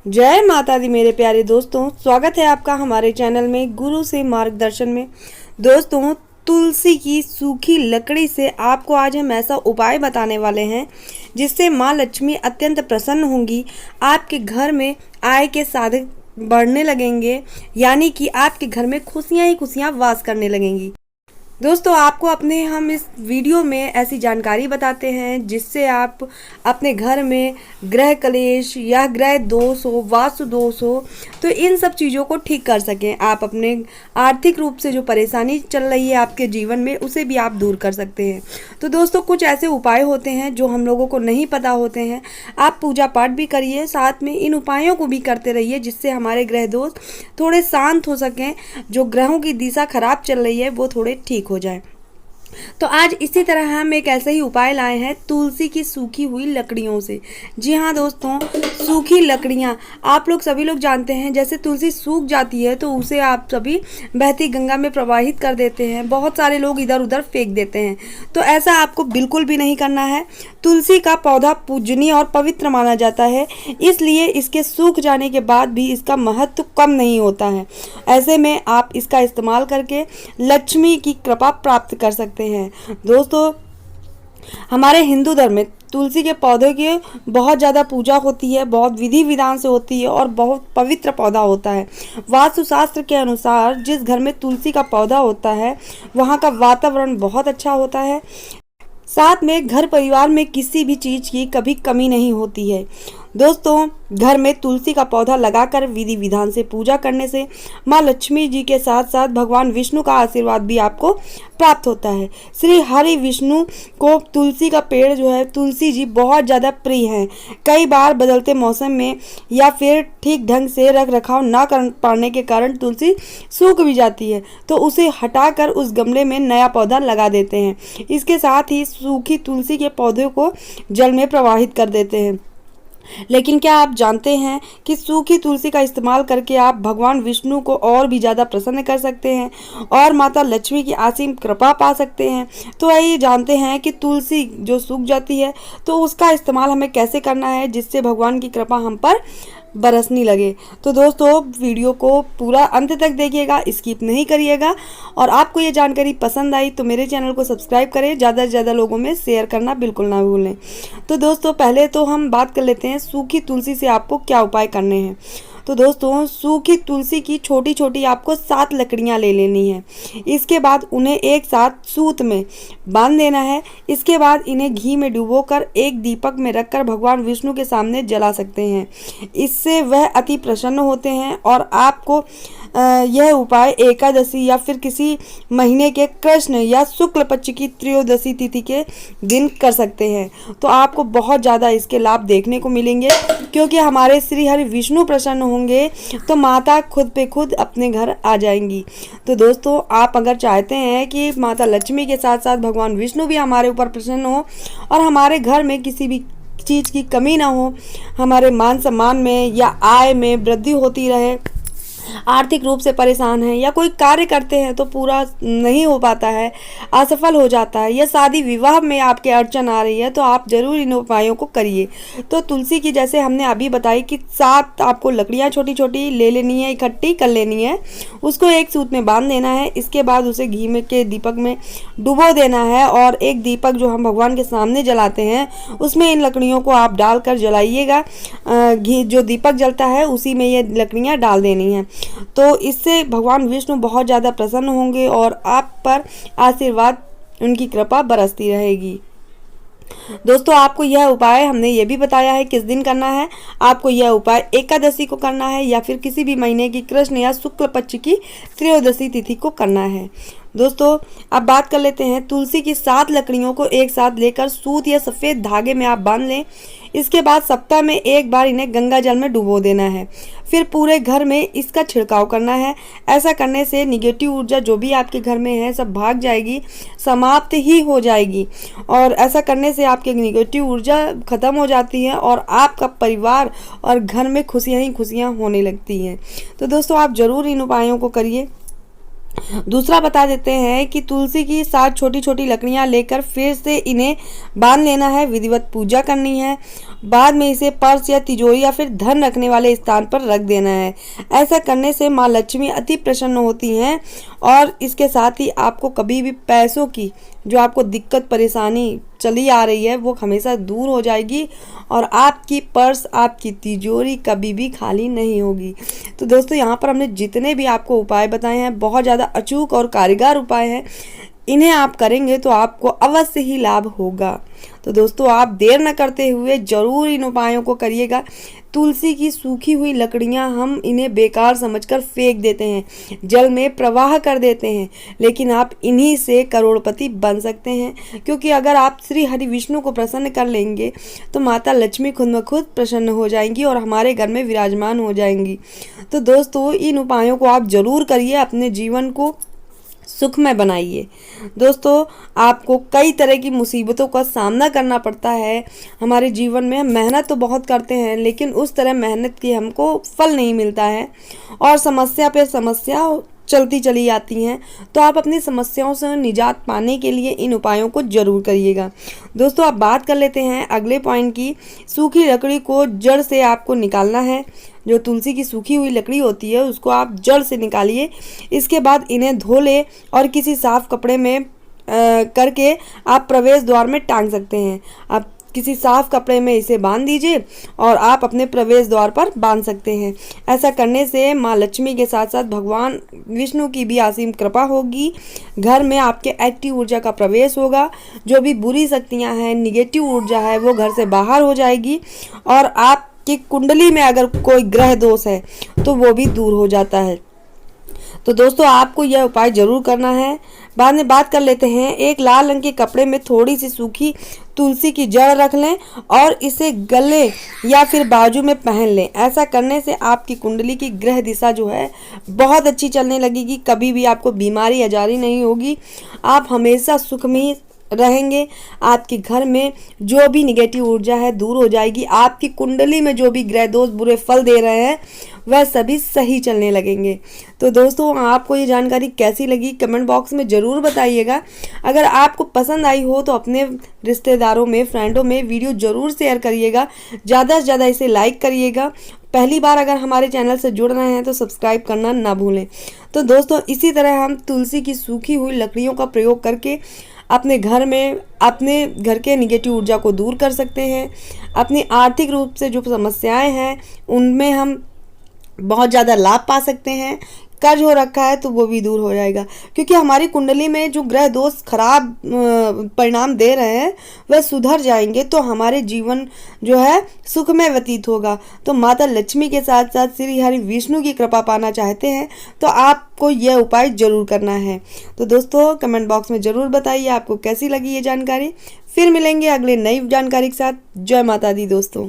जय माता दी मेरे प्यारे दोस्तों, स्वागत है आपका हमारे चैनल में गुरु से मार्गदर्शन में। दोस्तों, तुलसी की सूखी लकड़ी से आपको आज हम ऐसा उपाय बताने वाले हैं जिससे माँ लक्ष्मी अत्यंत प्रसन्न होंगी। आपके घर में आय के साधन बढ़ने लगेंगे, यानी कि आपके घर में खुशियाँ ही खुशियाँ वास करने लगेंगी। दोस्तों, आपको हम इस वीडियो में ऐसी जानकारी बताते हैं जिससे आप अपने घर में ग्रह कलेश या ग्रह दोष हो, वास्तु दोष हो, तो इन सब चीज़ों को ठीक कर सकें। आप अपने आर्थिक रूप से जो परेशानी चल रही है आपके जीवन में, उसे भी आप दूर कर सकते हैं। तो दोस्तों, कुछ ऐसे उपाय होते हैं जो हम लोगों को नहीं पता होते हैं। आप पूजा पाठ भी करिए, साथ में इन उपायों को भी करते रहिए जिससे हमारे ग्रह दोष थोड़े शांत हो सकें, जो ग्रहों की दिशा खराब चल रही है वो थोड़े ठीक हो जाए। तो आज इसी तरह हम एक ऐसे ही उपाय लाए हैं तुलसी की सूखी हुई लकड़ियों से। जी हाँ दोस्तों, सूखी लकड़ियाँ आप लोग सभी लोग जानते हैं, जैसे तुलसी सूख जाती है तो उसे आप सभी बहती गंगा में प्रवाहित कर देते हैं। बहुत सारे लोग इधर उधर फेंक देते हैं, तो ऐसा आपको बिल्कुल भी नहीं करना है। तुलसी का पौधा पूजनीय और पवित्र माना जाता है, इसलिए इसके सूख जाने के बाद भी इसका महत्व कम नहीं होता है। ऐसे में आप इसका इस्तेमाल करके लक्ष्मी की कृपा प्राप्त कर सकते हैं। दोस्तों, हमारे हिंदू धर्म में तुलसी के पौधे की बहुत ज़्यादा पूजा होती है, बहुत विधि विधान से होती है और बहुत पवित्र पौधा होता है। वास्तुशास्त्र के अनुसार जिस घर में तुलसी का पौधा होता है वहाँ का वातावरण बहुत अच्छा होता है। साथ में घर परिवार में किसी भी चीज़ की कभी कमी नहीं होती है। दोस्तों, घर में तुलसी का पौधा लगाकर विधि विधान से पूजा करने से माँ लक्ष्मी जी के साथ साथ भगवान विष्णु का आशीर्वाद भी आपको प्राप्त होता है। श्री हरि विष्णु को तुलसी का पेड़ जो है, तुलसी जी बहुत ज़्यादा प्रिय हैं। कई बार बदलते मौसम में या फिर ठीक ढंग से रख रखाव ना कर पाने के कारण तुलसी सूख भी जाती है, तो उसे हटाकर उस गमले में नया पौधा लगा देते हैं। इसके साथ ही सूखी तुलसी के पौधे को जल में प्रवाहित कर देते हैं। लेकिन क्या आप जानते हैं कि सूखी तुलसी का इस्तेमाल करके आप भगवान विष्णु को और भी ज़्यादा प्रसन्न कर सकते हैं और माता लक्ष्मी की असीम कृपा पा सकते हैं। तो आइए जानते हैं कि तुलसी जो सूख जाती है तो उसका इस्तेमाल हमें कैसे करना है जिससे भगवान की कृपा हम पर बरसने लगे। तो दोस्तों, वीडियो को पूरा अंत तक देखिएगा, स्किप नहीं करिएगा। और आपको ये जानकारी पसंद आई तो मेरे चैनल को सब्सक्राइब करें, ज़्यादा से ज़्यादा लोगों में शेयर करना बिल्कुल ना भूलें। तो दोस्तों, पहले तो हम बात कर लेते हैं सूखी तुलसी से आपको क्या उपाय करने हैं। तो दोस्तों, सूखी तुलसी की छोटी छोटी आपको 7 लकड़ियां ले लेनी है। इसके बाद उन्हें एक साथ सूत में बांध देना है। इसके बाद इन्हें घी में डुबोकर एक दीपक में रखकर भगवान विष्णु के सामने जला सकते हैं। इससे वह अति प्रसन्न होते हैं और आपको यह उपाय एकादशी या फिर किसी महीने के कृष्ण या शुक्ल पक्ष की त्रयोदशी तिथि के दिन कर सकते हैं। तो आपको बहुत ज़्यादा इसके लाभ देखने को मिलेंगे, क्योंकि हमारे श्री हरि विष्णु प्रसन्न होंगे तो माता खुद पे खुद अपने घर आ जाएंगी। तो दोस्तों, आप अगर चाहते हैं कि माता लक्ष्मी के साथ साथ भगवान विष्णु भी हमारे ऊपर प्रसन्न हो और हमारे घर में किसी भी चीज़ की कमी ना हो, हमारे मान सम्मान में या आय में वृद्धि होती रहे, आर्थिक रूप से परेशान हैं या कोई कार्य करते हैं तो पूरा नहीं हो पाता है, असफल हो जाता है, या शादी विवाह में आपके अड़चन आ रही है, तो आप जरूर इन उपायों को करिए। तो तुलसी की जैसे हमने अभी बताई कि 7 आपको लकड़ियां छोटी छोटी ले लेनी है, इकट्ठी कर लेनी है, उसको एक सूत में बांध देना है। इसके बाद उसे घी में के दीपक में डुबो देना है और एक दीपक जो हम भगवान के सामने जलाते हैं उसमें इन लकड़ियों को आप डालकर जलाइएगा। घी जो दीपक जलता है उसी में ये लकड़ियाँ डाल देनी हैं। तो इससे भगवान विष्णु बहुत ज़्यादा प्रसन्न होंगे और आप पर आशीर्वाद, उनकी कृपा बरसती रहेगी। दोस्तों, आपको यह उपाय हमने ये भी बताया है किस दिन करना है। आपको यह उपाय एकादशी को करना है या फिर किसी भी महीने की कृष्ण या शुक्ल पक्ष की त्रयोदशी तिथि को करना है। दोस्तों, अब बात कर लेते हैं तुलसी की 7 लकड़ियों को एक साथ लेकर सूत या सफ़ेद धागे में आप बांध लें। इसके बाद सप्ताह में एक बार इन्हें गंगा जल में डुबो देना है। फिर पूरे घर में इसका छिड़काव करना है। ऐसा करने से निगेटिव ऊर्जा जो भी आपके घर में है सब भाग जाएगी, समाप्त ही हो जाएगी। और ऐसा करने से आपकी निगेटिव ऊर्जा खत्म हो जाती है और आपका परिवार और घर में खुशियाँ ही खुशियाँ होने लगती हैं। तो दोस्तों, आप ज़रूर इन उपायों को करिए। दूसरा बता देते हैं कि तुलसी की 7 छोटी छोटी लकड़ियां लेकर फिर से इन्हें बांध लेना है, विधिवत पूजा करनी है। बाद में इसे पर्स या तिजोरी या फिर धन रखने वाले स्थान पर रख देना है। ऐसा करने से माँ लक्ष्मी अति प्रसन्न होती हैं और इसके साथ ही आपको कभी भी पैसों की जो आपको दिक्कत परेशानी चली आ रही है वो हमेशा दूर हो जाएगी और आपकी पर्स, आपकी तिजोरी कभी भी खाली नहीं होगी। तो दोस्तों, यहाँ पर हमने जितने भी आपको उपाय बताए हैं बहुत ज़्यादा अचूक और कारगर उपाय हैं। इन्हें आप करेंगे तो आपको अवश्य ही लाभ होगा। तो दोस्तों, आप देर न करते हुए ज़रूर इन उपायों को करिएगा। तुलसी की सूखी हुई लकड़ियां हम इन्हें बेकार समझकर फेंक देते हैं, जल में प्रवाह कर देते हैं, लेकिन आप इन्हीं से करोड़पति बन सकते हैं। क्योंकि अगर आप श्री हरि विष्णु को प्रसन्न कर लेंगे तो माता लक्ष्मी खुद ब खुद प्रसन्न हो जाएंगी और हमारे घर में विराजमान हो जाएंगी। तो दोस्तों, इन उपायों को आप जरूर करिए, अपने जीवन को सुखमय बनाइए। दोस्तों, आपको कई तरह की मुसीबतों का सामना करना पड़ता है हमारे जीवन में। हम मेहनत तो बहुत करते हैं लेकिन उस तरह मेहनत की हमको फल नहीं मिलता है और समस्या पे समस्या चलती चली जाती हैं। तो आप अपनी समस्याओं से निजात पाने के लिए इन उपायों को जरूर करिएगा। दोस्तों, अब बात कर लेते हैं अगले पॉइंट की। सूखी लकड़ी को जड़ से आपको निकालना है। जो तुलसी की सूखी हुई लकड़ी होती है उसको आप जड़ से निकालिए। इसके बाद इन्हें धो ले और किसी साफ कपड़े में करके आप प्रवेश द्वार में टांग सकते हैं। आप किसी साफ कपड़े में इसे बांध दीजिए और आप अपने प्रवेश द्वार पर बांध सकते हैं। ऐसा करने से माँ लक्ष्मी के साथ साथ भगवान विष्णु की भी असीम कृपा होगी। घर में आपके एक्टिव ऊर्जा का प्रवेश होगा। जो भी बुरी शक्तियाँ हैं, निगेटिव ऊर्जा है, वो घर से बाहर हो जाएगी और आपकी कुंडली में अगर कोई ग्रह दोष है तो वो भी दूर हो जाता है। तो दोस्तों, आपको यह उपाय जरूर करना है। बाद में बात कर लेते हैं। एक लाल रंग के कपड़े में थोड़ी सी सूखी तुलसी की जड़ रख लें और इसे गले या फिर बाजू में पहन लें। ऐसा करने से आपकी कुंडली की ग्रह दिशा जो है बहुत अच्छी चलने लगेगी। कभी भी आपको बीमारी आजारी नहीं होगी। आप हमेशा सुख में ही रहेंगे। आपके घर में जो भी निगेटिव ऊर्जा है दूर हो जाएगी। आपकी कुंडली में जो भी ग्रह दोष बुरे फल दे रहे हैं वह सभी सही चलने लगेंगे। तो दोस्तों, आपको ये जानकारी कैसी लगी कमेंट बॉक्स में ज़रूर बताइएगा। अगर आपको पसंद आई हो तो अपने रिश्तेदारों में, फ्रेंडों में वीडियो ज़रूर शेयर करिएगा। ज़्यादा से ज़्यादा इसे लाइक करिएगा। पहली बार अगर हमारे चैनल से जुड़ रहे हैं तो सब्सक्राइब करना ना भूलें। तो दोस्तों, इसी तरह हम तुलसी की सूखी हुई लकड़ियों का प्रयोग करके अपने घर में अपने घर के निगेटिव ऊर्जा को दूर कर सकते हैं। अपनी आर्थिक रूप से जो समस्याएं हैं उनमें हम बहुत ज़्यादा लाभ पा सकते हैं। कर्ज हो रखा है तो वो भी दूर हो जाएगा, क्योंकि हमारी कुंडली में जो ग्रह दोष खराब परिणाम दे रहे हैं वह सुधर जाएंगे तो हमारे जीवन जो है सुखमय व्यतीत होगा। तो माता लक्ष्मी के साथ साथ श्री हरि विष्णु की कृपा पाना चाहते हैं तो आपको यह उपाय जरूर करना है। तो दोस्तों, कमेंट बॉक्स में ज़रूर बताइए आपको कैसी लगी ये जानकारी। फिर मिलेंगे अगले नई जानकारी के साथ। जय माता दी दोस्तों।